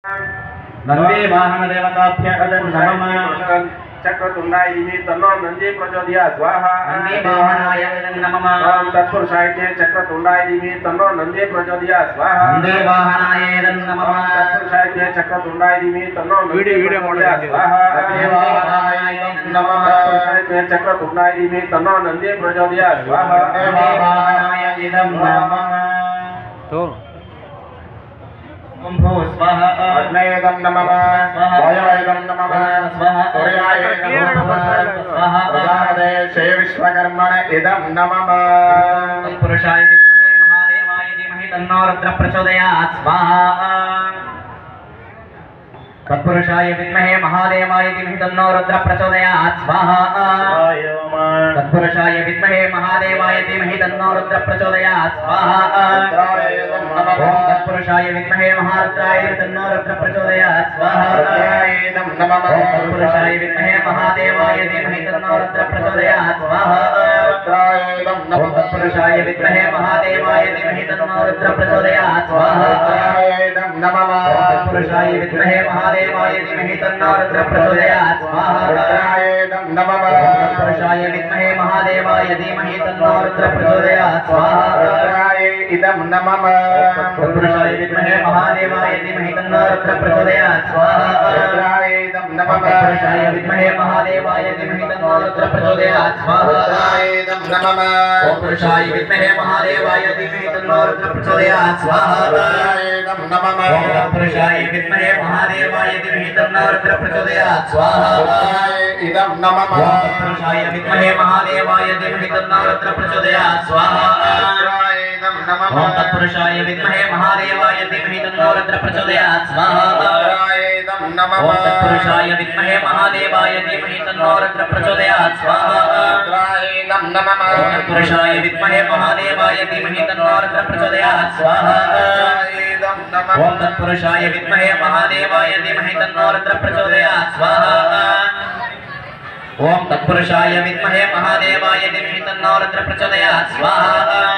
नंदी वाहन देवताभ्यः नमः। चक्रतुंडाय धीमहि तन्नो नंदी प्रचोदयात् स्वाहा। नंदी वाहनाय नमः। ओम तत्पुरुषाय चक्रतुंडाय धीमहि तन्नो नंदी प्रचोदयात् स्वाहा। नंदी वाहनाय नमः। तत्पुरुषाय चक्रतुंडाय धीमहि तन्नो नंदी प्रचोदयात् स्वाहा। नंदी वाहनाय नमः। तत्पुरुषाय चक्रतुंडाय धीमहि तन्नो नंदी प्रचोदयात् स्वाहा। नंदी वाहनाय नमः। तो ओंभो स्वाहा। अग्नेयदं नमः। वायवेदं नमः। सूर्याय नमः। प्रजापते विश्वकर्मण इदं नमः। तत्पुरुषाय विद्महे महादेवाय धीमहि तन्नो रुद्रः प्रचोदयात् स्वाहा। तत्पुरुषाय विद्महे महादेवाय धीमहि तन्नो रुद्रः प्रचोदयात् स्वाहा। तत्पुरुषाय विद्महे महादेवाय धीमहि तन्नो रुद्रः प्रचोदयात् स्वाहा। ओम तत्पुरुषाय विद्महे महारुद्राय तन्नो रुद्रः प्रचोदयात् स्वाहा। ओम तत्पुरुषाय विद्महे महादेवाय धीमहि तन्नो रुद्रः प्रचोदयात् स्वाहा। ओम तत्पुरुषाय विद्महे महादेवाय धीमहि तन्नो रुद्रः प्रचोदयात् स्वाहा। ओम तत्पुरुषाय विद्महे महादेवाय धीमहि तन्नो रुद्रः प्रचोदयात् स्वाहा। तत्पुरुषाय विद्महे महादेवाय धीमहि तन्नो रुद्रः प्रचोदयात् स्वाहा। इदं नमः। तत्पुरुषाय विद्महे महादेवाय धीमहि तन्नो रुद्रः प्रचोदयात् स्वाहा। तत्पुरुषाय विद्महे महादेवाय धीमहि तन्नो रुद्रः प्रचोदयात् स्वाहा। ओम पुरुषाय विद्महे महादेवाय धीमहि तन्नो रुद्रः प्रचोदयात् स्वाहा। ओम तत्पुरुषाय विद्महे महादेवाय धीमहि तन्नो रुद्रः प्रचोदयात् स्वाहा। इदं नमः। ओम तत्पुरुषाय विद्महे महादेवाय धीमहि तन्नो रुद्रः प्रचोदयात् स्वाहा। ओम तत्पुरुषाय विद्महे महादेवाय धीमहि तन्नो रुद्रः प्रचोदयात् स्वाहा। ओम तत्पुरुषाय विद्महे महादेवाय धीमहि तन्नो रुद्रः प्रचोदयात् स्वाहा। ओम तत्पुरुषाय विद्महे महादेवाय धीमहि तन्नो रुद्रः प्रचोदयात् स्वाहा। ओम तत्पुरुषाय विद्महे महादेवाय धीमहि तन्नो रुद्रः प्रचोदयात् स्वाहा। ओम तत्पुरुषाय विद्महे महादेवाय धीमहि तन्नो रुद्रः प्रचोदयात् स्वाहा।